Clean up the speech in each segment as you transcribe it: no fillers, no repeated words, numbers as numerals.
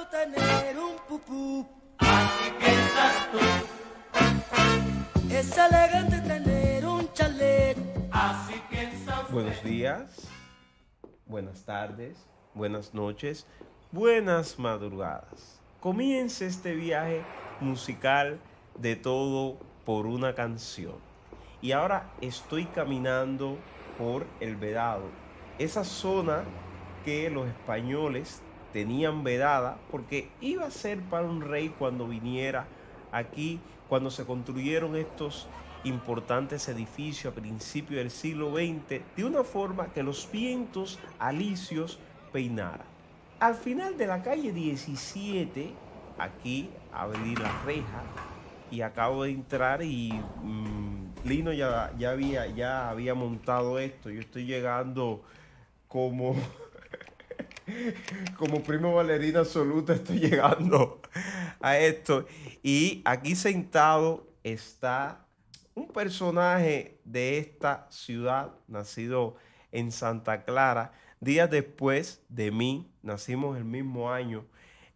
sabroso tener un pupú. Así piensas tú. Es elegante tener un chalet. Así piensas usted. Buenos días, buenas tardes, buenas noches, buenas madrugadas. Comienza este viaje musical de todo por una canción. Y ahora estoy caminando por el Vedado, esa zona que los españoles tenían vedada porque iba a ser para un rey cuando viniera aquí, cuando se construyeron estos importantes edificios a principios del siglo XX, de una forma que los vientos alisios peinaran. Al final de la calle 17, aquí abrí la reja y acabo de entrar y Lino ya había montado esto. Yo estoy llegando como, como primo bailarina absoluta, estoy llegando a esto. Y aquí sentado está un personaje de esta ciudad, nacido en Santa Clara, días después de mí. Nacimos el mismo año,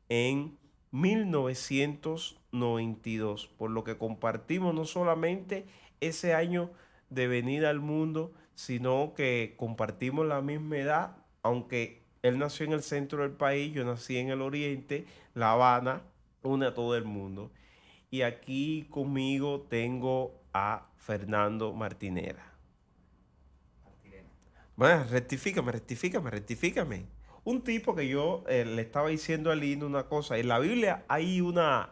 en 1992, por lo que compartimos no solamente ese año de venida al mundo, sino que compartimos la misma edad, aunque él nació en el centro del país, yo nací en el oriente. La Habana une a todo el mundo. Y aquí conmigo tengo a Fernando Martinera. Bueno, rectifícame. Un tipo que yo le estaba diciendo a Lino una cosa. En la Biblia hay una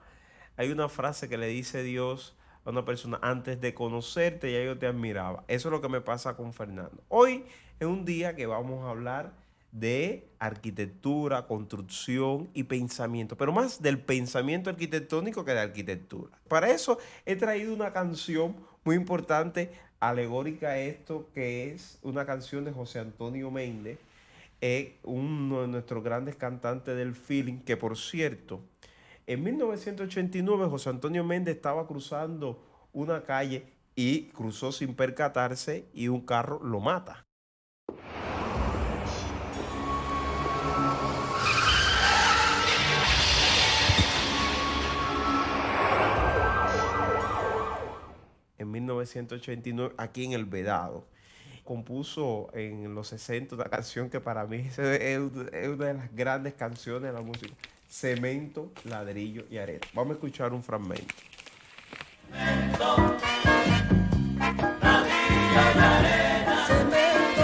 frase que le dice Dios a una persona: antes de conocerte ya yo te admiraba. Eso es lo que me pasa con Fernando. Hoy es un día que vamos a hablar de arquitectura, construcción y pensamiento, pero más del pensamiento arquitectónico que de arquitectura. Para eso he traído una canción muy importante, alegórica a esto, que es una canción de José Antonio Méndez, uno de nuestros grandes cantantes del feeling, que por cierto, en 1989 José Antonio Méndez estaba cruzando una calle y cruzó sin percatarse y un carro lo mata. En 1989, aquí en El Vedado. Compuso en los 60 una canción que para mí es una de las grandes canciones de la música: Cemento, ladrillo y arena. Vamos a escuchar un fragmento. Cemento, ladrillo y arena. Cemento,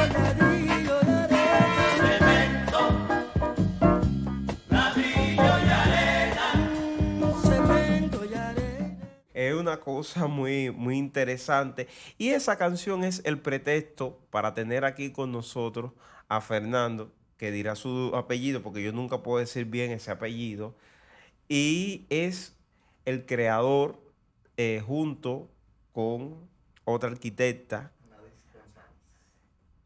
ladrillo y arena. Cemento y arena. Es una cosa muy, muy interesante. Y esa canción es el pretexto para tener aquí con nosotros a Fernando, que dirá su apellido, porque yo nunca puedo decir bien ese apellido. Y es el creador, junto con otra arquitecta,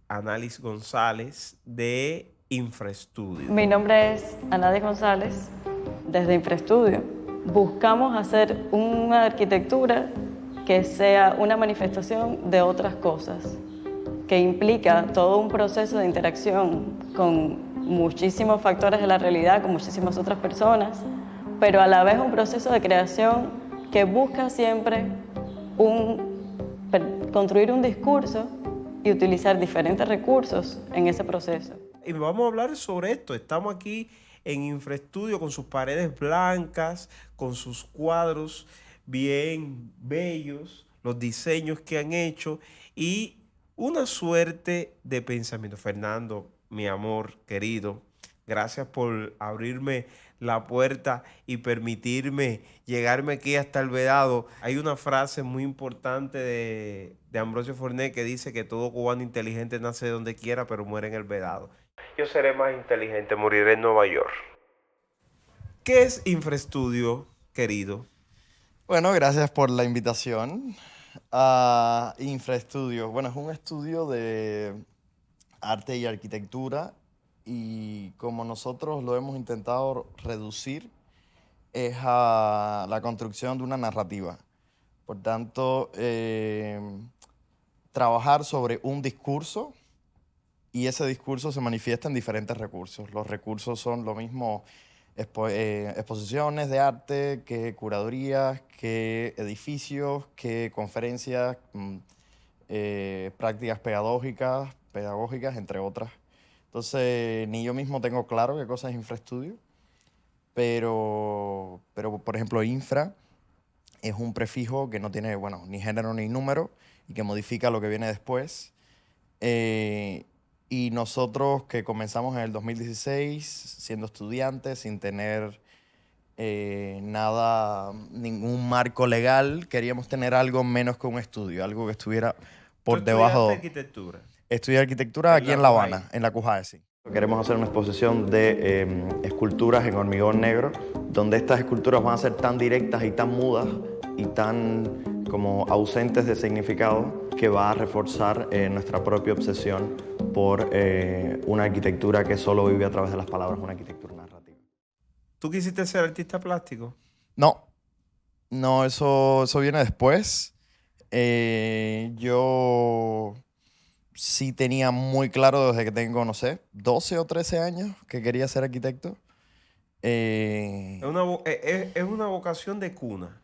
Análisis González, de Infraestudio. Mi nombre es Anadis González, desde Infraestudio. Buscamos hacer una arquitectura que sea una manifestación de otras cosas, que implica todo un proceso de interacción con muchísimos factores de la realidad, con muchísimas otras personas, pero a la vez un proceso de creación que busca siempre construir un discurso y utilizar diferentes recursos en ese proceso. Y vamos a hablar sobre esto. Estamos aquí en Infraestudio con sus paredes blancas, con sus cuadros bien bellos, los diseños que han hecho y una suerte de pensamiento. Fernando, mi amor querido, gracias por abrirme la puerta y permitirme llegarme aquí hasta el Vedado. Hay una frase muy importante de Ambrosio Fornet que dice que todo cubano inteligente nace donde quiera, pero muere en el Vedado. Yo seré más inteligente, moriré en Nueva York. ¿Qué es Infraestudio, querido? Bueno, gracias por la invitación a Infraestudio. Bueno, es un estudio de arte y arquitectura y como nosotros lo hemos intentado reducir es a la construcción de una narrativa. Por tanto, trabajar sobre un discurso y ese discurso se manifiesta en diferentes recursos. Los recursos son lo mismo exposiciones de arte, que curadurías, que edificios, que conferencias, prácticas pedagógicas, entre otras. Entonces, ni yo mismo tengo claro qué cosa es infraestudio, pero por ejemplo, infra es un prefijo que no tiene, bueno, ni género ni número y que modifica lo que viene después. Y nosotros que comenzamos en el 2016, siendo estudiantes, sin tener nada, ningún marco legal, queríamos tener algo menos que un estudio, algo que estuviera por ¿Tú debajo. estudiaste arquitectura? Estudié arquitectura En aquí la en La CUJAE. Habana, en la CUJAE, sí. Queremos hacer una exposición de esculturas en hormigón negro, donde estas esculturas van a ser tan directas y tan mudas y tan como ausentes de significado que va a reforzar nuestra propia obsesión por una arquitectura que solo vive a través de las palabras, una arquitectura narrativa. ¿Tú quisiste ser artista plástico? No, eso viene después. Yo sí tenía muy claro desde que tengo, no sé, 12 o 13 años que quería ser arquitecto. Es una vocación de cuna.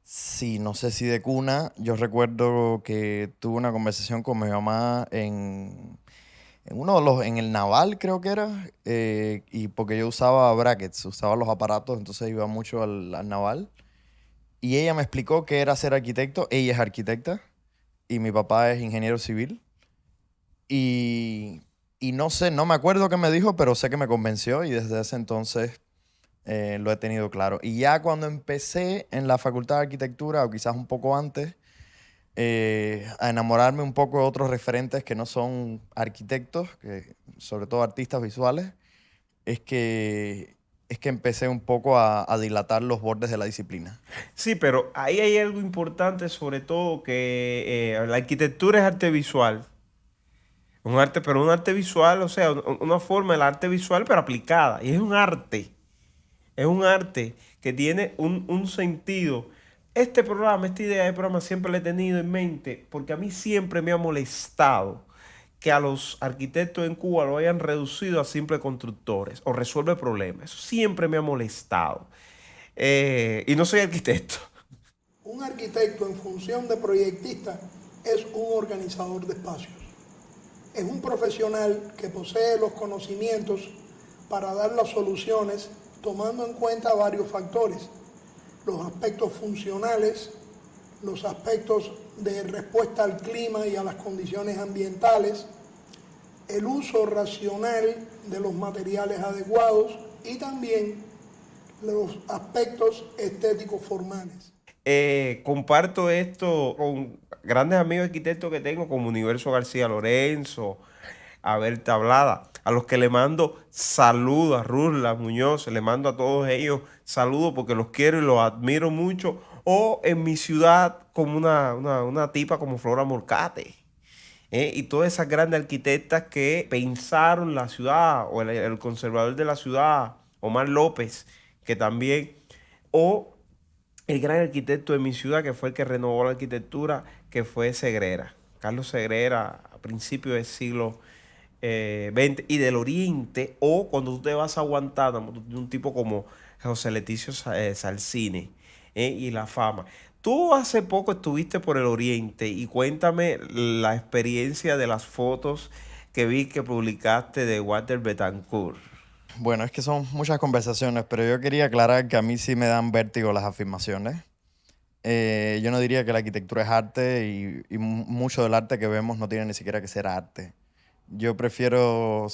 Sí, no sé si de cuna. Yo recuerdo que tuve una conversación con mi mamá en el Naval, creo que era, y porque yo usaba brackets, usaba los aparatos, entonces iba mucho al Naval. Y ella me explicó qué era ser arquitecto. Ella es arquitecta y mi papá es ingeniero civil. Y no sé, no me acuerdo qué me dijo, pero sé que me convenció y desde ese entonces lo he tenido claro. Y ya cuando empecé en la Facultad de Arquitectura, o quizás un poco antes, a enamorarme un poco de otros referentes que no son arquitectos, que, sobre todo artistas visuales, es que empecé un poco a dilatar los bordes de la disciplina. Sí, pero ahí hay algo importante, sobre todo que la arquitectura es arte visual. Un arte, pero un arte visual, o sea, una forma del arte visual, pero aplicada. Y es un arte. Es un arte que tiene un sentido. Este programa, esta idea de programa siempre la he tenido en mente porque a mí siempre me ha molestado que a los arquitectos en Cuba lo hayan reducido a simples constructores o resuelve problemas. Eso siempre me ha molestado. Y no soy arquitecto. Un arquitecto en función de proyectista es un organizador de espacios. Es un profesional que posee los conocimientos para dar las soluciones tomando en cuenta varios factores: los aspectos funcionales, los aspectos de respuesta al clima y a las condiciones ambientales, el uso racional de los materiales adecuados y también los aspectos estéticos formales. Comparto esto con grandes amigos arquitectos que tengo, como Universo García Lorenzo, Abel Tablada, a los que le mando saludos, a Rusla Muñoz, le mando a todos ellos saludos porque los quiero y los admiro mucho. O en mi ciudad, como una tipa como Flora Morcate. Y todas esas grandes arquitectas que pensaron la ciudad, o el conservador de la ciudad, Omar López, que también, o el gran arquitecto de mi ciudad, que fue el que renovó la arquitectura, que fue Segrera, Carlos Segrera, a principios del siglo XX, y del Oriente, o cuando tú te vas a Guantánamo, tú tienes un tipo como José Leticio Salcine, y La Fama. Tú hace poco estuviste por el Oriente y cuéntame la experiencia de las fotos que vi que publicaste de Walter Betancourt. Bueno, es que son muchas conversaciones, pero yo quería aclarar que a mí sí me dan vértigo las afirmaciones. Yo no diría que la arquitectura es arte y mucho del arte que vemos no tiene ni siquiera que ser arte. Yo prefiero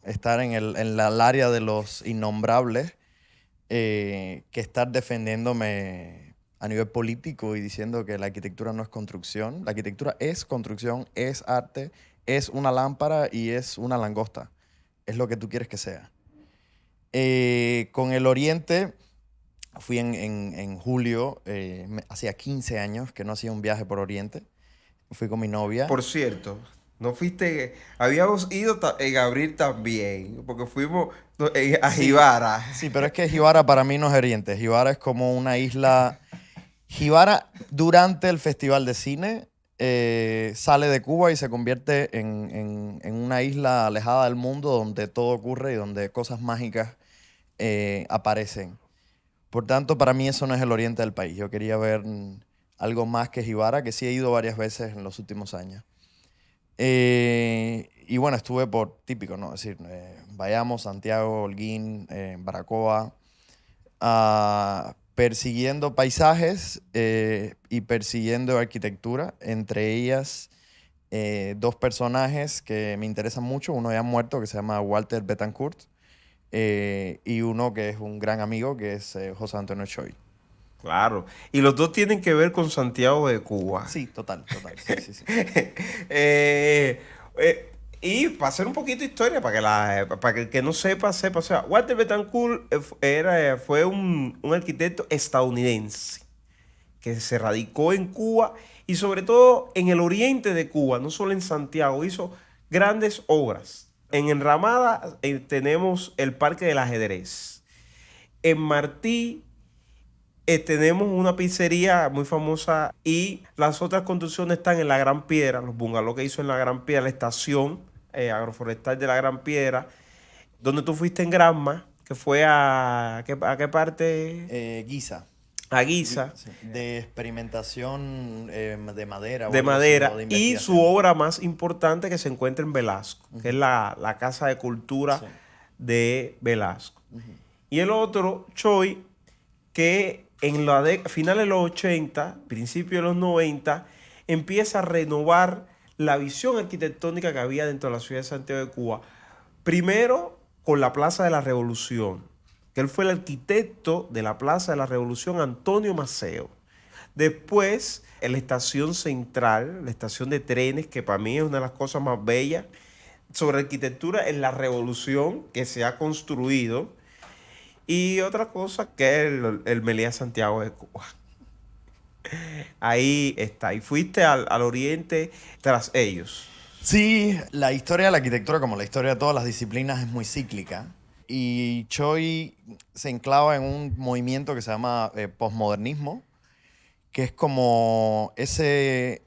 estar en el área de los innombrables que estar defendiéndome a nivel político y diciendo que la arquitectura no es construcción. La arquitectura es construcción, es arte, es una lámpara y es una langosta. Es lo que tú quieres que sea. Con el Oriente, fui en julio, hacía 15 años que no hacía un viaje por Oriente. Fui con mi novia. Por cierto, no fuiste, habíamos ido en abril también, porque fuimos a Jibara. Sí, pero es que Jibara para mí no es Oriente. Jibara es como una isla. Jibara, durante el Festival de Cine, sale de Cuba y se convierte en una isla alejada del mundo donde todo ocurre y donde cosas mágicas aparecen. Por tanto, para mí eso no es el oriente del país. Yo quería ver algo más que Jibara, que sí he ido varias veces en los últimos años. Y bueno, estuve por típico, ¿no? Es decir, Bayamo, Santiago, Holguín, Baracoa, persiguiendo paisajes y persiguiendo arquitectura, entre ellas dos personajes que me interesan mucho, uno ya muerto que se llama Walter Betancourt y uno que es un gran amigo que es José Antonio Choi. Claro. Y los dos tienen que ver con Santiago de Cuba. Sí, total, sí, sí, sí. Eh, y para hacer un poquito de historia, para que el que no sepa, sepa. O sea, Walter Betancourt fue un arquitecto estadounidense que se radicó en Cuba y sobre todo en el oriente de Cuba, no solo en Santiago, hizo grandes obras. En Enramada tenemos el Parque del Ajedrez. En Martí tenemos una pizzería muy famosa y las otras construcciones están en La Gran Piedra, los bungalows que hizo en La Gran Piedra, la estación agroforestal de La Gran Piedra, donde tú fuiste en Granma, que fue ¿a qué parte? Guisa. A Guisa. Sí, de experimentación de madera. O De algo así, madera. o de Y investigación. su obra más importante que se encuentra en Velasco, que es la Casa de Cultura Sí. de Velasco. Y el otro, Choi, que en finales de los 80, principios de los 90, empieza a renovar la visión arquitectónica que había dentro de la ciudad de Santiago de Cuba. Primero con la Plaza de la Revolución, que él fue el arquitecto de la Plaza de la Revolución, Antonio Maceo. Después, en la estación central, la estación de trenes, que para mí es una de las cosas más bellas sobre arquitectura en la Revolución que se ha construido. Y otra cosa que es el Meliá Santiago de Cuba. Ahí está. Y fuiste al oriente tras ellos. Sí, la historia de la arquitectura, como la historia de todas las disciplinas, es muy cíclica. Y Choi se enclava en un movimiento que se llama posmodernismo, que es como ese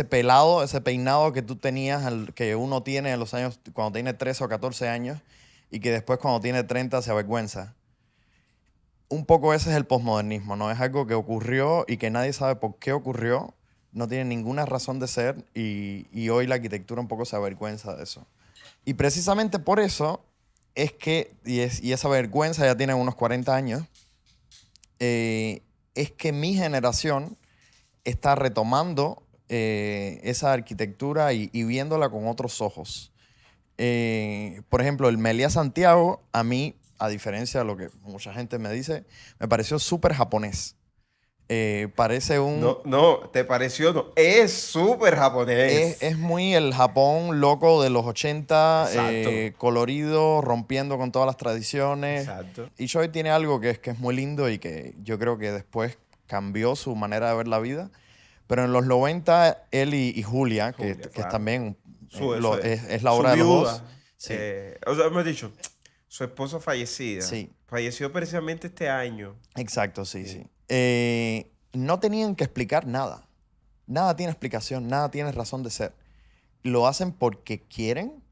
pelado, ese peinado que tú tenías, que uno tiene en los años, cuando tiene 13 o 14 años, y que después cuando tiene 30 se avergüenza. Un poco ese es el posmodernismo, ¿no? Es algo que ocurrió y que nadie sabe por qué ocurrió, no tiene ninguna razón de ser y hoy la arquitectura un poco se avergüenza de eso. Y precisamente por eso es que, y esa vergüenza ya tiene unos 40 años, es que mi generación está retomando esa arquitectura y viéndola con otros ojos. Por ejemplo, el Meliá Santiago, a mí, a diferencia de lo que mucha gente me dice, me pareció súper japonés. Parece un... No, ¿te pareció? No, es súper japonés. Es muy el Japón loco de los 80, Exacto. colorido, rompiendo con todas las tradiciones. Exacto. Y Choi tiene algo que es muy lindo y que yo creo que después cambió su manera de ver la vida. Pero en los 90, él y Julia, que Claro. es también Eso es la Su obra de los viuda, dos. Sí. O sea, hemos dicho, su esposa fallecida. Sí. Falleció precisamente este año. Exacto, sí. No tenían que explicar nada. Nada tiene explicación, nada tiene razón de ser. Lo hacen porque quieren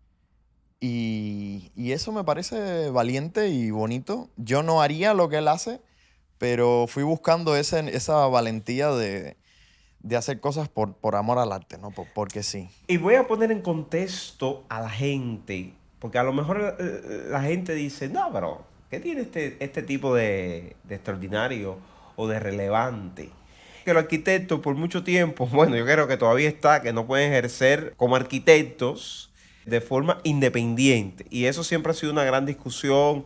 y eso me parece valiente y bonito. Yo no haría lo que él hace, pero fui buscando esa valentía de hacer cosas por amor al arte, ¿no? Porque sí. Y voy a poner en contexto a la gente, porque a lo mejor la gente dice, no, pero ¿qué tiene este tipo de extraordinario o de relevante? Que los arquitectos por mucho tiempo, bueno, yo creo que todavía está, que no pueden ejercer como arquitectos de forma independiente. Y eso siempre ha sido una gran discusión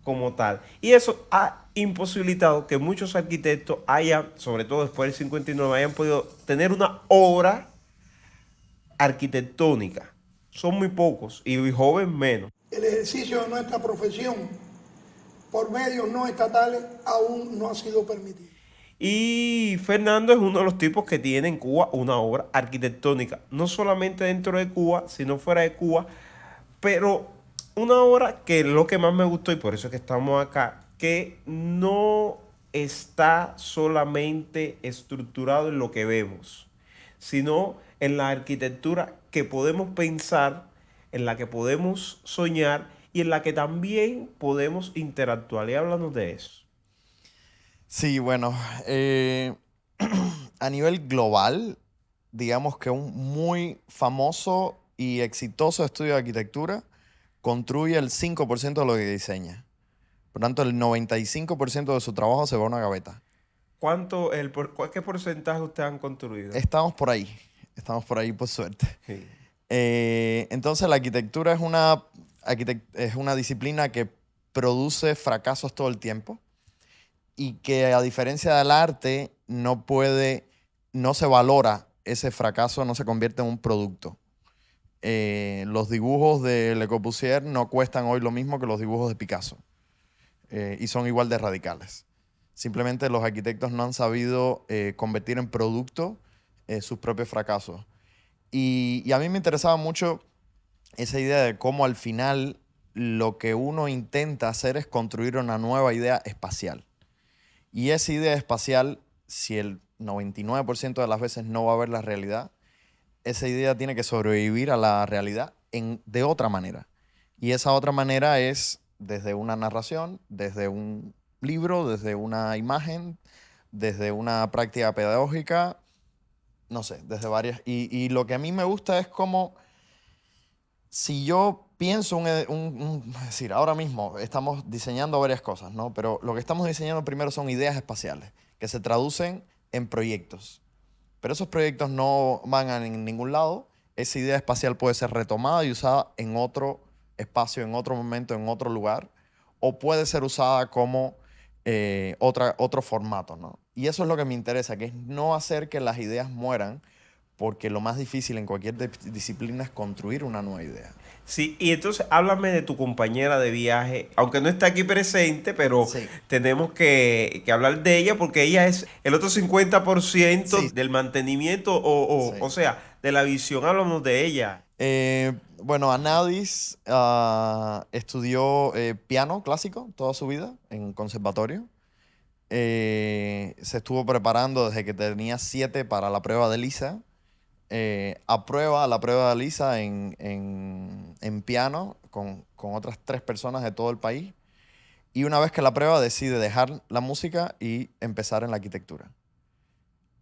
como tal. Y eso ha imposibilitado que muchos arquitectos hayan, sobre todo después del 59, hayan podido tener una obra arquitectónica. Son muy pocos y jóvenes menos. El ejercicio de nuestra profesión por medios no estatales aún no ha sido permitido. Y Fernando es uno de los tipos que tiene en Cuba una obra arquitectónica, no solamente dentro de Cuba, sino fuera de Cuba, pero una obra que es lo que más me gustó y por eso es que estamos acá, que no está solamente estructurado en lo que vemos, sino en la arquitectura que podemos pensar, en la que podemos soñar y en la que también podemos interactuar. Y háblanos de eso. Sí, bueno, a nivel global, digamos que un muy famoso y exitoso estudio de arquitectura construye el 5% de lo que diseña. Por tanto, el 95% de su trabajo se va a una gaveta. ¿Qué porcentaje ustedes han construido? Estamos por ahí por suerte. Sí. Entonces, la arquitectura es una disciplina que produce fracasos todo el tiempo y que, a diferencia del arte, no se valora ese fracaso, no se convierte en un producto. Los dibujos de Le Corbusier no cuestan hoy lo mismo que los dibujos de Picasso y son igual de radicales. Simplemente los arquitectos no han sabido convertir en producto sus propios fracasos. Y a mí me interesaba mucho esa idea de cómo al final lo que uno intenta hacer es construir una nueva idea espacial. Y esa idea espacial, si el 99% de las veces no va a ver la realidad, esa idea tiene que sobrevivir a la realidad de otra manera. Y esa otra manera es desde una narración, desde un libro, desde una imagen, desde una práctica pedagógica, no sé, desde varias. Y lo que a mí me gusta es como, si yo pienso, es decir, ahora mismo estamos diseñando varias cosas, ¿no? Pero lo que estamos diseñando primero son ideas espaciales, que se traducen en proyectos. Pero esos proyectos no van a ningún lado. Esa idea espacial puede ser retomada y usada en otro espacio, en otro momento, en otro lugar, o puede ser usada como otro formato, ¿no? Y eso es lo que me interesa, que es no hacer que las ideas mueran, porque lo más difícil en cualquier disciplina es construir una nueva idea. Sí, y entonces háblame de tu compañera de viaje, aunque no está aquí presente, pero Sí. tenemos que hablar de ella porque ella es el otro 50% Sí. del mantenimiento Sí. o sea, de la visión. Háblanos de ella. Bueno, Anadis estudió piano clásico toda su vida en conservatorio. Se estuvo preparando desde que tenía 7 para la prueba de LISA. Aprueba la prueba de LISA en piano con otras 3 personas de todo el país. Y una vez que la aprueba, decide dejar la música y empezar en la arquitectura.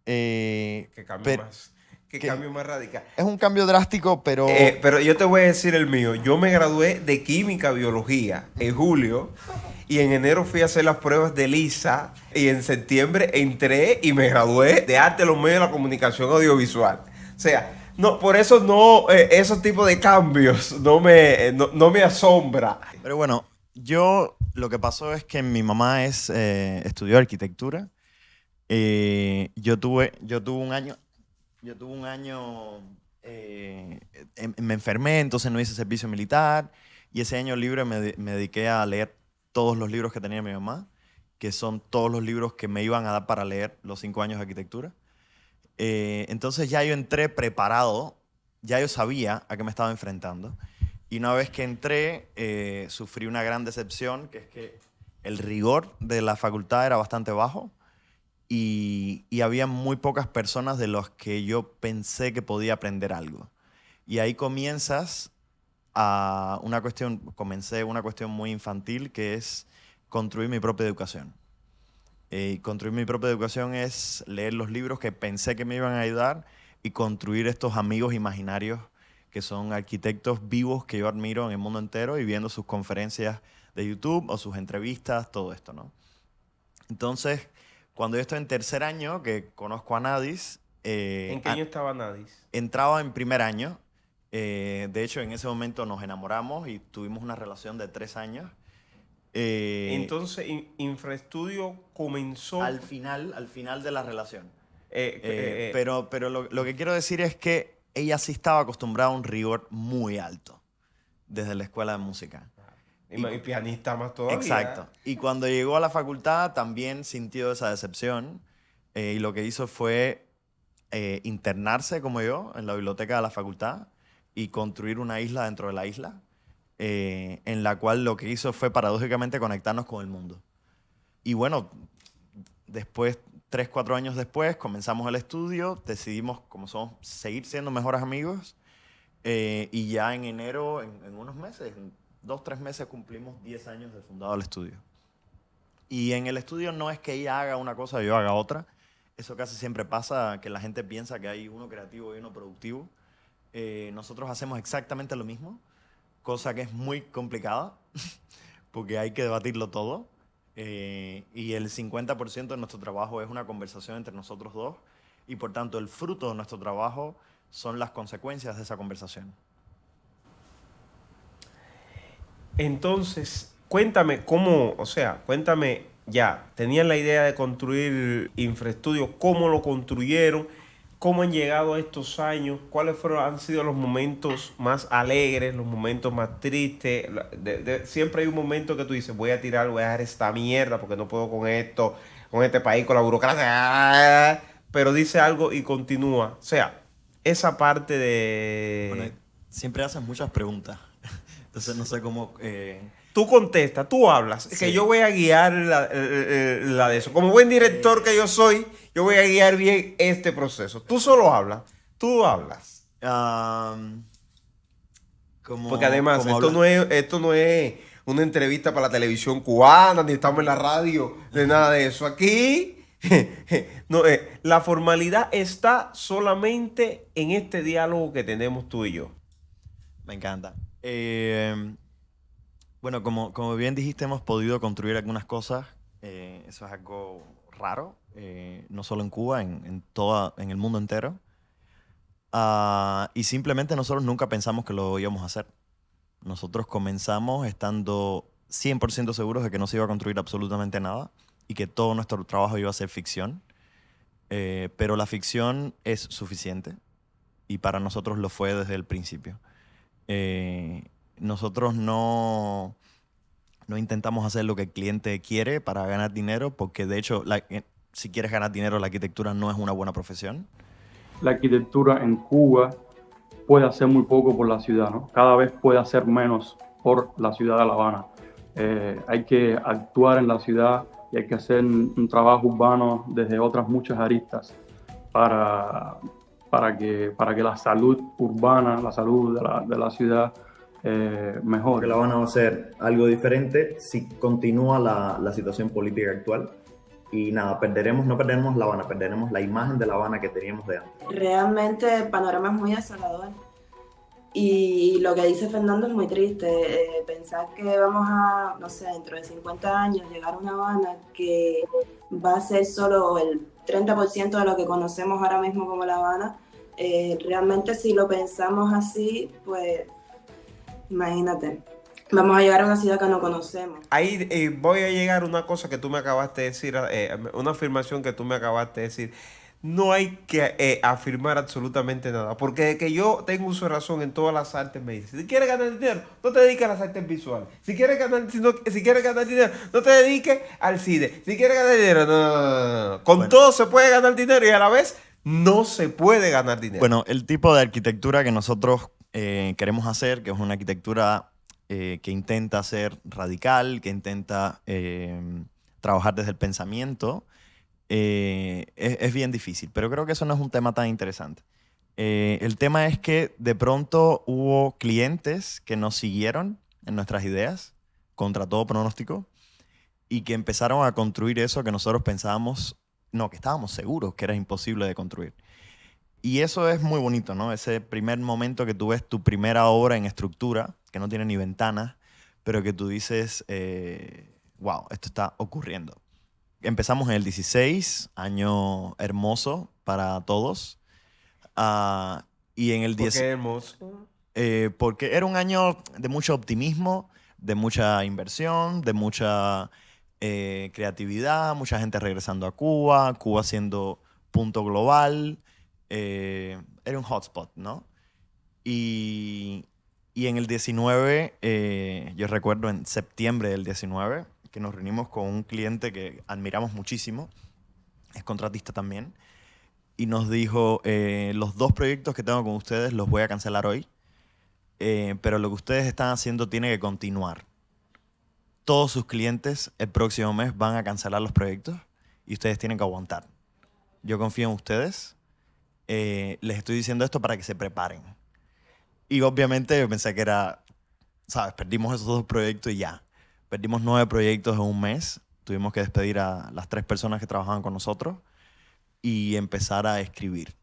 Qué cambio pero- más, qué que- cambio más radical. Es un cambio drástico, pero... Pero yo te voy a decir el mío. Yo me gradué de química biología en julio y en enero fui a hacer las pruebas de LISA y en septiembre entré y me gradué de arte de los medios de la comunicación audiovisual. O sea, no, por eso no, esos tipos de cambios no me asombra. Pero bueno, lo que pasó es que mi mamá estudió arquitectura. Yo tuve un año, me enfermé, entonces no hice servicio militar, y ese año libre me dediqué a leer todos los libros que tenía mi mamá, que son todos los libros que me iban a dar para leer los 5 años de arquitectura. Entonces ya yo entré preparado, ya yo sabía a qué me estaba enfrentando. Y una vez que entré, sufrí una gran decepción, que es que el rigor de la facultad era bastante bajo y había muy pocas personas de los que yo pensé que podía aprender algo. Y ahí comencé una cuestión muy infantil, que es construir mi propia educación. Construir mi propia educación es leer los libros que pensé que me iban a ayudar y construir estos amigos imaginarios que son arquitectos vivos que yo admiro en el mundo entero, y viendo sus conferencias de YouTube o sus entrevistas, todo esto, ¿no? Entonces, cuando yo estoy en tercer año, que conozco a Nadis... ¿En qué año estaba Nadis? Entraba en primer año. De hecho, en ese momento nos enamoramos y tuvimos una relación de 3 años. Entonces, Infraestudio comenzó... Al final de la relación. eh, Pero lo que quiero decir es que ella sí estaba acostumbrada a un rigor muy alto desde la escuela de música. y pianista más todavía. Exacto. Y cuando llegó a la facultad también sintió esa decepción, y lo que hizo fue internarse como yo en la biblioteca de la facultad y construir una isla dentro de la isla, en la cual lo que hizo fue paradójicamente conectarnos con el mundo. Y bueno, después, 3, 4 años después, comenzamos el estudio, decidimos, como somos, seguir siendo mejores amigos, y ya en enero, en unos meses, 2, 3 meses cumplimos 10 años de fundado el estudio. Y en el estudio no es que ella haga una cosa y yo haga otra. Eso casi siempre pasa, que la gente piensa que hay uno creativo y uno productivo. Nosotros hacemos exactamente lo mismo, cosa que es muy complicada, porque hay que debatirlo todo. Y el 50% de nuestro trabajo es una conversación entre nosotros dos, y por tanto el fruto de nuestro trabajo son las consecuencias de esa conversación. Entonces, cuéntame cómo, o sea, cuéntame ya, tenían la idea de construir Infraestudio, cómo lo construyeron, cómo han llegado a estos años, cuáles han sido los momentos más alegres, los momentos más tristes. Siempre hay un momento que tú dices, voy a tirar, voy a dejar esta mierda porque no puedo con esto, con este país, con la burocracia, pero dice algo y continúa. O sea, esa parte Bueno, de... siempre haces muchas preguntas, entonces no sé cómo... Tú contestas, tú hablas, Sí. que yo voy a guiar la de eso. Como buen director que yo soy, yo voy a guiar bien este proceso. Tú solo hablas, tú hablas. Porque además, esto no es una entrevista para la televisión cubana, ni estamos en la radio, ni nada de eso. Aquí, no, la formalidad está solamente en este diálogo que tenemos tú y yo. Me encanta. Bueno, como bien dijiste, hemos podido construir algunas cosas. Eso es algo raro, no solo en Cuba, en el mundo entero. Y simplemente nosotros nunca pensamos que lo íbamos a hacer. Nosotros comenzamos estando 100% seguros de que no se iba a construir absolutamente nada y que todo nuestro trabajo iba a ser ficción. Pero la ficción es suficiente, y para nosotros lo fue desde el principio. Nosotros no intentamos hacer lo que el cliente quiere para ganar dinero, porque de hecho, si quieres ganar dinero, la arquitectura no es una buena profesión. La arquitectura en Cuba puede hacer muy poco por la ciudad, ¿no? Cada vez puede hacer menos por la ciudad de La Habana. Hay que actuar en la ciudad y hay que hacer un trabajo urbano desde otras muchas aristas para que la salud urbana, la salud de la ciudad mejore. Porque La Habana va a ser algo diferente si continúa la situación política actual. Y nada, no perderemos La Habana, perderemos la imagen de La Habana que teníamos de antes. Realmente el panorama es muy desolador. Y lo que dice Fernando es muy triste. Pensar que vamos a, no sé, dentro de 50 años llegar a una Habana que va a ser solo el 30% de lo que conocemos ahora mismo como La Habana. Realmente si lo pensamos así, pues imagínate. Vamos a llegar a una ciudad que no conocemos. Ahí voy a llegar a una cosa que tú me acabaste de decir, una afirmación que tú me acabaste de decir. No hay que afirmar absolutamente nada, porque de que yo tengo uso de razón en todas las artes me dice, si quieres ganar dinero, no te dediques a las artes visuales. Si quieres ganar dinero, no te dediques al cine. Si quieres ganar dinero, no. Con todo se puede ganar dinero, y a la vez no se puede ganar dinero. Bueno, el tipo de arquitectura que nosotros queremos hacer, que es una arquitectura que intenta ser radical, que intenta trabajar desde el pensamiento, es bien difícil, pero creo que eso no es un tema tan interesante. El tema es que de pronto hubo clientes que nos siguieron en nuestras ideas, contra todo pronóstico, y que empezaron a construir eso que nosotros pensábamos, que estábamos seguros que era imposible de construir. Y eso es muy bonito, ¿no? Ese primer momento que tú ves tu primera obra en estructura, que no tiene ni ventanas, pero que tú dices, wow, esto está ocurriendo. Empezamos en el 16, año hermoso para todos. Y en el ¿Por qué hermoso? Porque era un año de mucho optimismo, de mucha inversión, de mucha creatividad, mucha gente regresando a Cuba, Cuba siendo punto global. Era un hotspot, ¿no? Y en el 19, yo recuerdo en septiembre del 19, que nos reunimos con un cliente que admiramos muchísimo, es contratista también, y nos dijo, los 2 proyectos que tengo con ustedes los voy a cancelar hoy, pero lo que ustedes están haciendo tiene que continuar. Todos sus clientes el próximo mes van a cancelar los proyectos y ustedes tienen que aguantar. Yo confío en ustedes. Les estoy diciendo esto para que se preparen. Y obviamente yo pensé que era ¿sabes? Perdimos esos 2 proyectos y ya. Perdimos 9 proyectos en un mes. Tuvimos que despedir a las 3 personas que trabajaban con nosotros y empezar a escribir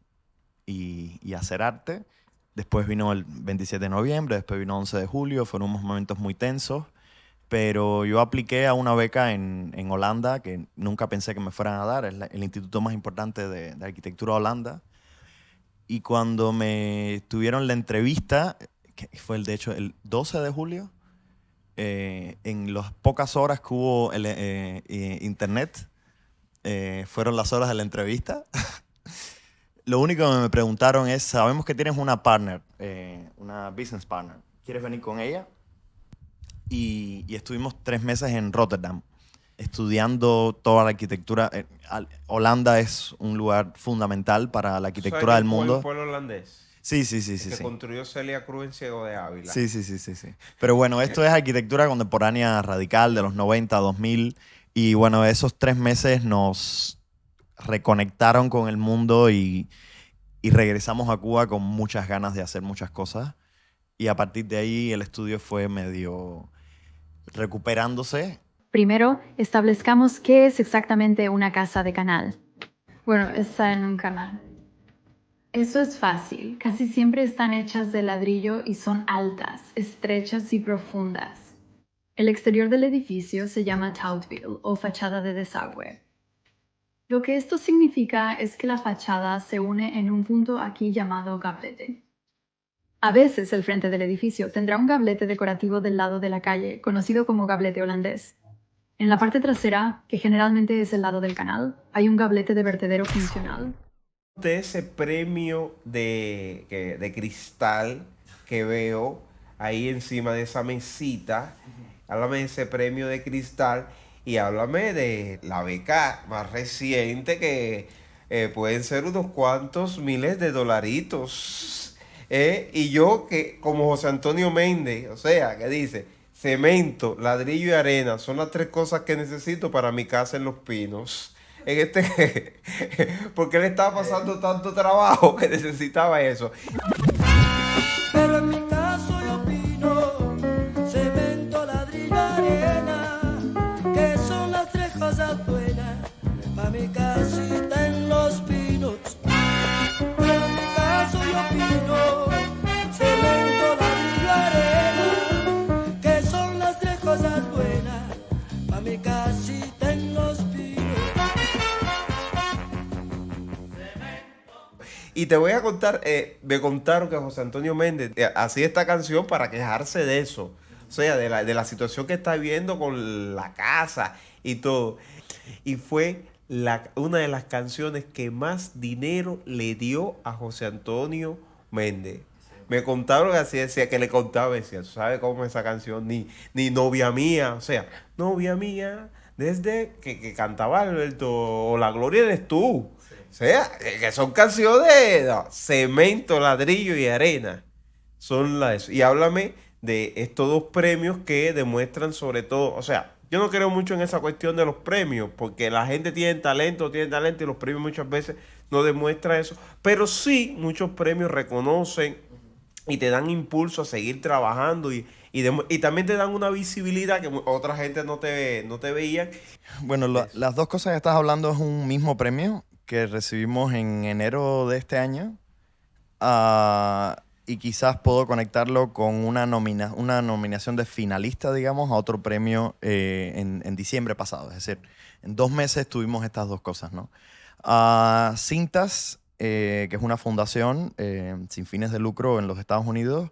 y hacer arte. Después vino el 27 de noviembre, después vino 11 de julio. Fueron unos momentos muy tensos. Pero yo apliqué a una beca en Holanda que nunca pensé que me fueran a dar. Es el instituto más importante de arquitectura de Holanda. Y cuando me tuvieron la entrevista, que fue de hecho el 12 de julio, en las pocas horas que hubo internet, fueron las horas de la entrevista. Lo único que me preguntaron es, sabemos que tienes una partner, una business partner. ¿Quieres venir con ella? Y estuvimos 3 meses en Rotterdam, estudiando toda la arquitectura. Holanda es un lugar fundamental para la arquitectura del mundo. ¿El pueblo holandés? Sí. Que construyó Celia Cruz en Ciego de Ávila. Sí. Pero bueno, esto es arquitectura contemporánea radical de los 90, 2000. Y bueno, esos 3 meses nos reconectaron con el mundo y regresamos a Cuba con muchas ganas de hacer muchas cosas. Y a partir de ahí el estudio fue medio recuperándose. Primero, establezcamos qué es exactamente una casa de canal. Bueno, está en un canal. Eso es fácil. Casi siempre están hechas de ladrillo y son altas, estrechas y profundas. El exterior del edificio se llama Toutville o fachada de desagüe. Lo que esto significa es que la fachada se une en un punto aquí llamado gablete. A veces el frente del edificio tendrá un gablete decorativo del lado de la calle, conocido como gablete holandés. En la parte trasera, que generalmente es el lado del canal, hay un gablete de vertedero funcional. De ese premio de cristal que veo ahí encima de esa mesita, háblame de ese premio de cristal y háblame de la beca más reciente que pueden ser unos cuantos miles de dolaritos. Y yo que como José Antonio Méndez, o sea, que dice, cemento, ladrillo y arena son las 3 cosas que necesito para mi casa en Los Pinos. Porque él estaba pasando tanto trabajo que necesitaba eso. Pero en mi caso yo opino, cemento, ladrillo, arena, que son las 3 cosas buenas para mi casita en Los Pinos. Pero en mi caso yo opino, cemento, ladrillo, arena, que son las 3 cosas buenas para mi casita en Los Pinos. Y te voy a contar, me contaron que José Antonio Méndez hacía esta canción para quejarse de eso. O sea, de la situación que está viviendo con la casa y todo. Y fue una de las canciones que más dinero le dio a José Antonio Méndez. Me contaron que así decía, que le contaba, decía, ¿sabes cómo es esa canción? Ni novia mía, o sea, novia mía, desde que cantaba Alberto, o La Gloria eres tú. O sea, que son canciones, no, cemento, ladrillo y arena. Son las. Y háblame de estos 2 premios que demuestran sobre todo, o sea, yo no creo mucho en esa cuestión de los premios, porque la gente tiene talento y los premios muchas veces no demuestran eso, pero sí muchos premios reconocen y te dan impulso a seguir trabajando y también te dan una visibilidad que otra gente no te veía. Bueno, las 2 cosas que estás hablando es un mismo premio que recibimos en enero de este año. Y quizás puedo conectarlo con una nominación de finalista, digamos, a otro premio en diciembre pasado. Es decir, en 2 meses tuvimos estas 2 cosas, ¿no? Cintas, que es una fundación sin fines de lucro en los Estados Unidos,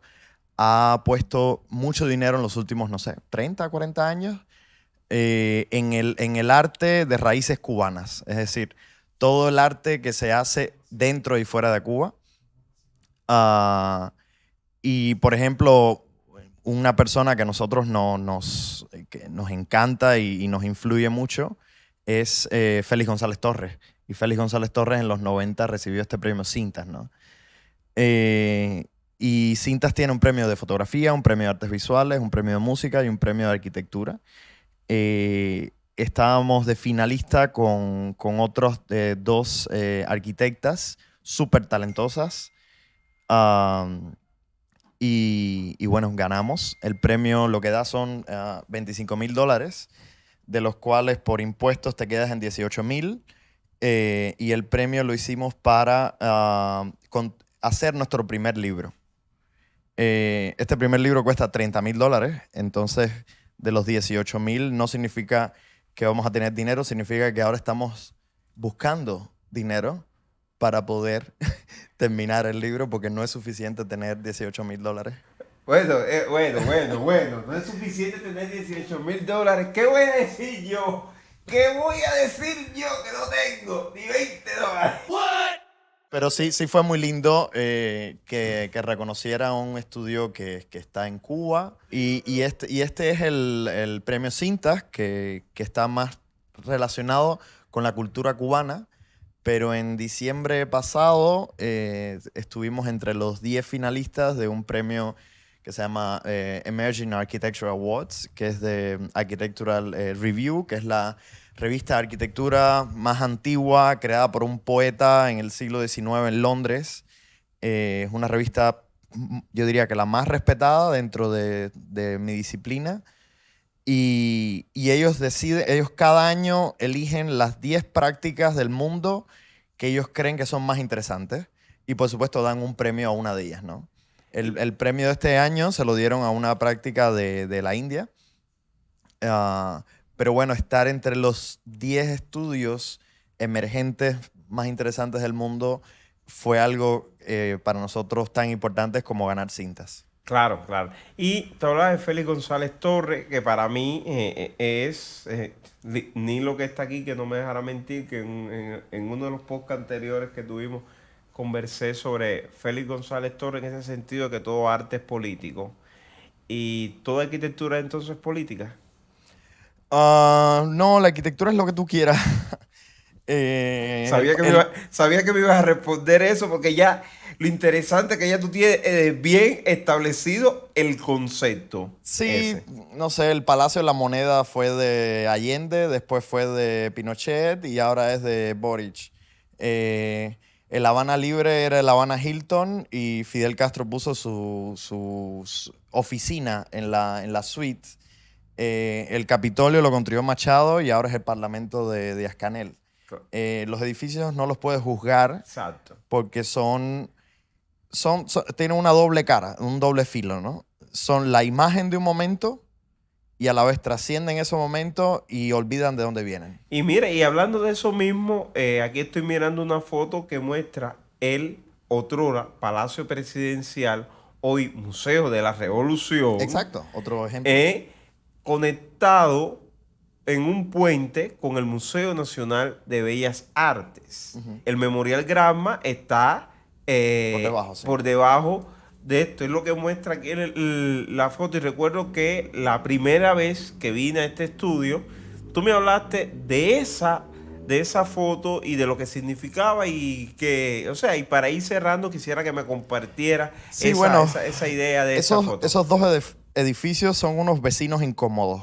ha puesto mucho dinero en los últimos, no sé, 30, 40 años en el arte de raíces cubanas. Es decir, todo el arte que se hace dentro y fuera de Cuba. Y, por ejemplo, una persona que a nosotros nos encanta y nos influye mucho es Félix González Torres. Y Félix González Torres en los 90 recibió este premio Cintas, ¿no? Y Cintas tiene un premio de fotografía, un premio de artes visuales, un premio de música y un premio de arquitectura. Estábamos de finalista con otros 2 arquitectas súper talentosas. y bueno, ganamos. El premio lo que da son $25,000, de los cuales por impuestos te quedas en 18,000. Y el premio lo hicimos para hacer nuestro primer libro. Este primer libro cuesta $30,000, entonces de los 18,000 no significa que vamos a tener dinero, significa que ahora estamos buscando dinero para poder terminar el libro, porque no es suficiente tener $18,000. Bueno, no es suficiente tener $18,000. ¿Qué voy a decir yo? ¿Qué voy a decir yo que no tengo ni $20? Pero sí fue muy lindo que reconociera un estudio que está en Cuba. Y este es el premio Cintas, que está más relacionado con la cultura cubana. Pero en diciembre pasado estuvimos entre los 10 finalistas de un premio que se llama Emerging Architecture Awards, que es de Architectural Review, que es la revista de arquitectura más antigua, creada por un poeta en el siglo XIX en Londres. Es una revista, yo diría que la más respetada dentro de mi disciplina. Y ellos cada año eligen las 10 prácticas del mundo que ellos creen que son más interesantes. Y por supuesto dan un premio a una de ellas, ¿no? El premio de este año se lo dieron a una práctica de la India. Pero bueno, estar entre los 10 estudios emergentes más interesantes del mundo fue algo para nosotros tan importante como ganar Cintas. Claro. Y te hablaba de Félix González Torres, que para mí es Nilo, que está aquí, que no me dejará mentir, que en uno de los podcasts anteriores que tuvimos conversé sobre Félix González Torres en ese sentido de que todo arte es político. ¿Y toda arquitectura entonces es política? No, la arquitectura es lo que tú quieras. Sabía que me ibas a responder eso, porque ya lo interesante es que ya tú tienes bien establecido el concepto. Sí, ese. No sé, el Palacio de la Moneda fue de Allende, después fue de Pinochet y ahora es de Boric. El Habana Libre era el Habana Hilton y Fidel Castro puso su oficina en la suite. El Capitolio lo construyó Machado y ahora es el Parlamento de Díaz-Canel. Los edificios no los puedes juzgar. Exacto. Porque tienen una doble cara, un doble filo, ¿no? Son la imagen de un momento y a la vez trascienden ese momento y olvidan de dónde vienen. Y mire, y hablando de eso mismo, aquí estoy mirando una foto que muestra el otrora Palacio Presidencial, hoy Museo de la Revolución. Exacto, otro ejemplo. Conectado en un puente con el Museo Nacional de Bellas Artes. Uh-huh. El Memorial Gramma está por debajo de esto. Es lo que muestra aquí la foto. Y recuerdo que la primera vez que vine a este estudio, tú me hablaste de esa foto y de lo que significaba, y que, o sea, y para ir cerrando quisiera que me compartiera esa idea de esa foto. Esos dos edificios son unos vecinos incómodos.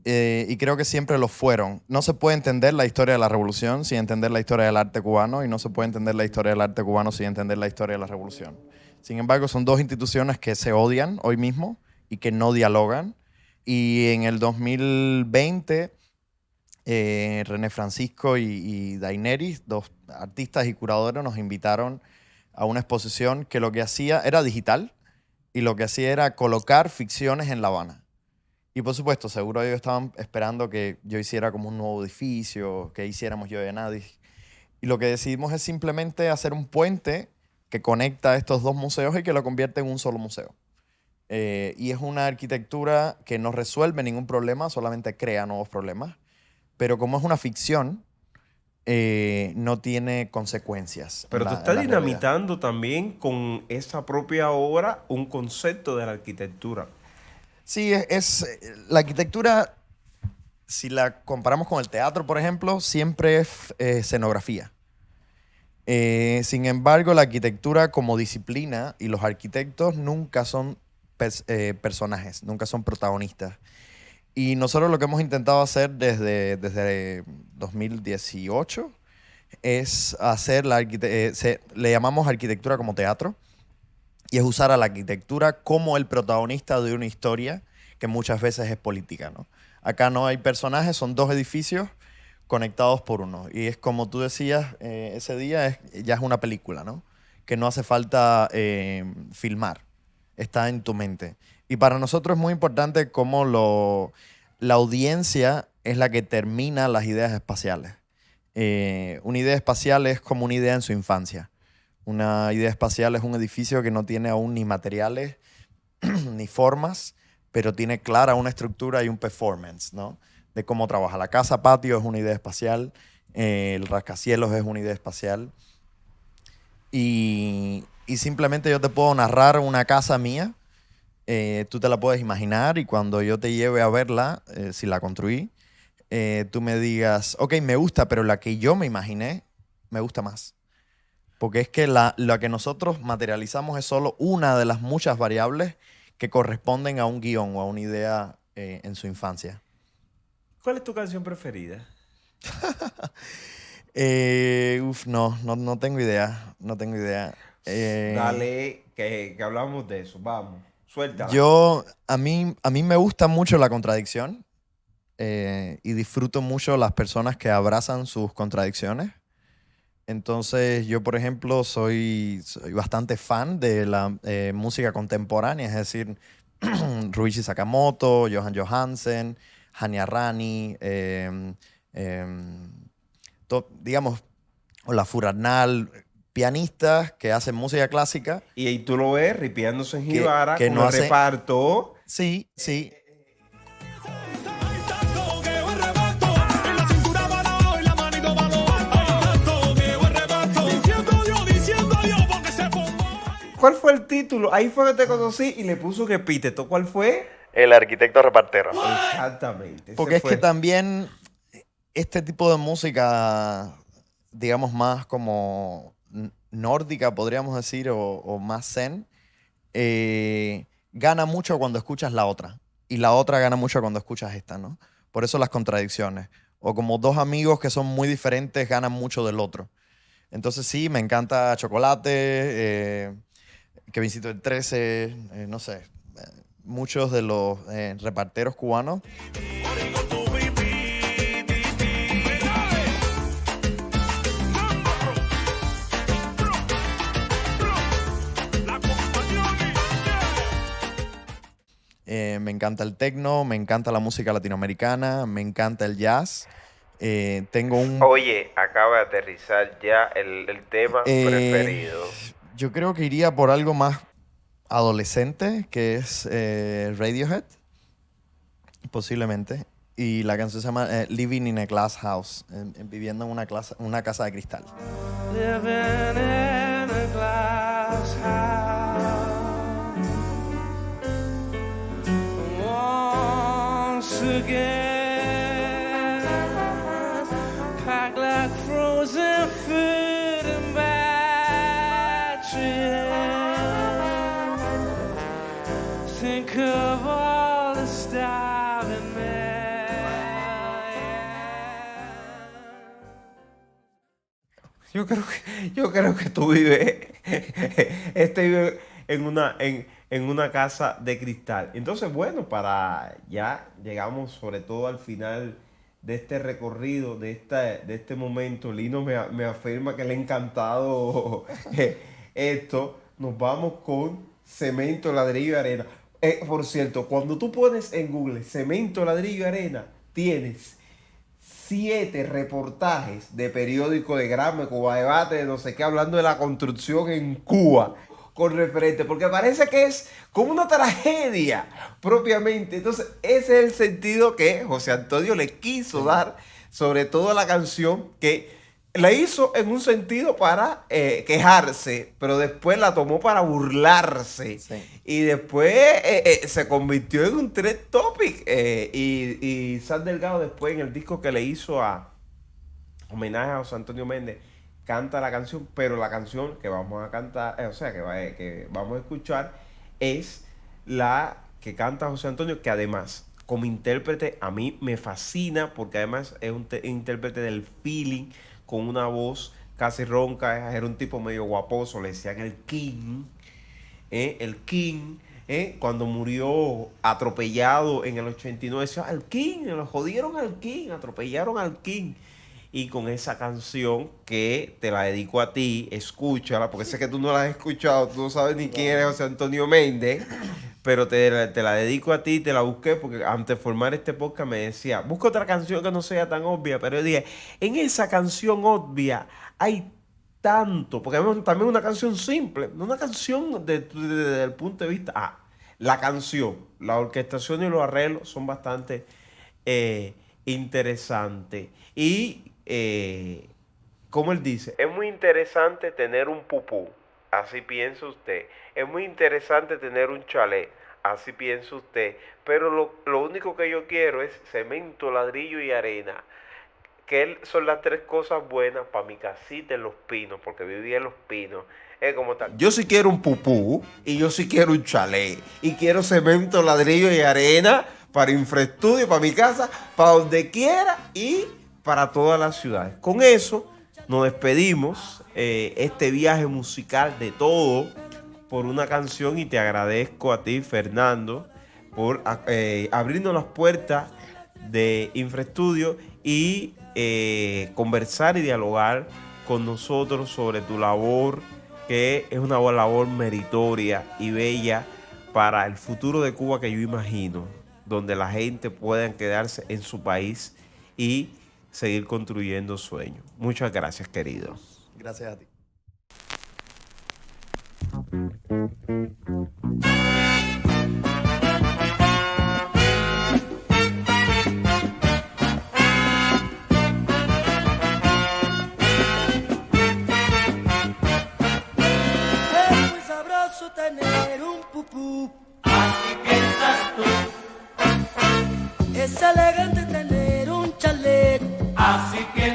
Y creo que siempre lo fueron. No se puede entender la historia de la revolución sin entender la historia del arte cubano, y no se puede entender la historia del arte cubano sin entender la historia de la revolución. Sin embargo, son dos instituciones que se odian hoy mismo y que no dialogan. Y en el 2020, René Francisco y Daenerys, dos artistas y curadores, nos invitaron a una exposición que lo que hacía era digital y lo que hacía era colocar ficciones en La Habana. Y por supuesto, seguro ellos estaban esperando que yo hiciera como un nuevo edificio, que hiciéramos Yo de Nadie. Y lo que decidimos es simplemente hacer un puente que conecta estos dos museos y que lo convierte en un solo museo. Y es una arquitectura que no resuelve ningún problema, solamente crea nuevos problemas. Pero como es una ficción, no tiene consecuencias. Pero tú estás dinamitando también con esa propia obra un concepto de la arquitectura. Sí, la arquitectura, si la comparamos con el teatro, por ejemplo, siempre es escenografía. Sin embargo, la arquitectura como disciplina y los arquitectos nunca son personajes, nunca son protagonistas. Y nosotros lo que hemos intentado hacer desde 2018 es hacer le llamamos arquitectura como teatro. y es usar a la arquitectura como el protagonista de una historia que muchas veces es política, ¿no? Acá no hay personajes, son dos edificios conectados por uno. Y es como tú decías, ese día ya es una película, ¿no? Que no hace falta filmar, está en tu mente. Y para nosotros es muy importante cómo la audiencia es la que termina las ideas espaciales. Una idea espacial es como una idea en su infancia. Una idea espacial es un edificio que no tiene aún ni materiales ni formas, pero tiene clara una estructura y un performance, ¿no? De cómo trabaja. La casa patio es una idea espacial, el rascacielos es una idea espacial. Y simplemente yo te puedo narrar una casa mía, tú te la puedes imaginar y cuando yo te lleve a verla, si la construí, tú me digas, ok, me gusta, pero la que yo me imaginé me gusta más. Porque es que la que nosotros materializamos es solo una de las muchas variables que corresponden a un guión o a una idea en su infancia. ¿Cuál es tu canción preferida? No tengo idea. No tengo idea. Dale, que hablamos de eso. Vamos, suéltala. A mí me gusta mucho la contradicción y disfruto mucho las personas que abrazan sus contradicciones. Entonces, yo, por ejemplo, soy bastante fan de la música contemporánea, es decir, Ruichi Sakamoto, Johan Johansen, Hanya Rani, digamos, o la Furadnal, pianistas que hacen música clásica. Y ahí tú lo ves ripiándose en Jibara que con no el hace- reparto. Sí, sí. ¿Cuál fue el título? Ahí fue que te conocí y le puso que epíteto. ¿Cuál fue? El arquitecto repartero. Exactamente. ese Porque es fue. que también este tipo de música, digamos, más como nórdica, podríamos decir, o más zen, gana mucho cuando escuchas la otra. Y la otra gana mucho cuando escuchas esta, ¿no? Por eso las contradicciones. O como dos amigos que son muy diferentes ganan mucho del otro. Entonces sí, me encanta Chocolate, Kevincito el 13, no sé, muchos de los reparteros cubanos. Me encanta el techno, me encanta la música latinoamericana, me encanta el jazz. Tengo un... Oye, acaba de aterrizar ya el tema preferido. Yo creo que iría por algo más adolescente, que es Radiohead, posiblemente. Y la canción se llama Living in a Glass House, viviendo en una casa de cristal. Living in a glass house. Once again, packed like frozen food and batteries. Think of all the starving men. Yo creo que tú vives, vive en una casa de cristal. Entonces, bueno, ya llegamos sobre todo al final de este recorrido, de este momento. Lino me afirma que le ha encantado esto. Nos vamos con cemento, ladrillo y arena. Por cierto, cuando tú pones en Google cemento, ladrillo y arena, tienes 7 reportajes de periódico de Grammy, Cuba Debate, de no sé qué, hablando de la construcción en Cuba con referente, porque parece que es como una tragedia propiamente. Entonces, ese es el sentido que José Antonio le quiso dar, sobre todo a la canción, que la hizo en un sentido para quejarse, pero después la tomó para burlarse. Sí. Y después se convirtió en un trend topic. Y Sam Delgado después en el disco que le hizo a homenaje a José Antonio Méndez, canta la canción, pero la canción que vamos a cantar, que vamos a escuchar, es la que canta José Antonio, que además, como intérprete, a mí me fascina, porque además es un intérprete del feeling, con una voz casi ronca, era un tipo medio guaposo, le decían el King. el King, cuando murió atropellado en el 89, decía, al King, lo jodieron al King, atropellaron al King. Y con esa canción que te la dedico a ti, escúchala, porque sé que tú no la has escuchado, tú no sabes ni quién es José Antonio Méndez, pero te la dedico a ti, te la busqué, porque antes de formar este podcast me decía, busca otra canción que no sea tan obvia, pero yo dije, en esa canción obvia hay tanto, porque también una canción simple, no una canción desde el punto de vista, la canción, la orquestación y los arreglos son bastante interesantes. Y como él dice, es muy interesante tener un pupú, así piensa usted. Es muy interesante tener un chalet, así piensa usted. Pero lo único que yo quiero es cemento, ladrillo y arena. Que son las tres cosas buenas para mi casita en Los Pinos, porque vivía en Los Pinos. Es como tal. Yo sí quiero un pupú y yo sí quiero un chalet. Y quiero cemento, ladrillo y arena para infraestudio, para mi casa, para donde quiera y para todas las ciudades. Con eso nos despedimos, este viaje musical de todo por una canción, y te agradezco a ti, Fernando, por abrirnos las puertas de Infraestudio y conversar y dialogar con nosotros sobre tu labor, que es una labor meritoria y bella para el futuro de Cuba que yo imagino, donde la gente pueda quedarse en su país y seguir construyendo sueños. Muchas gracias, querido. Gracias a ti. Es muy sabroso tener un pupú. Así piensas tú, Es elegante tener un chalet. así piensas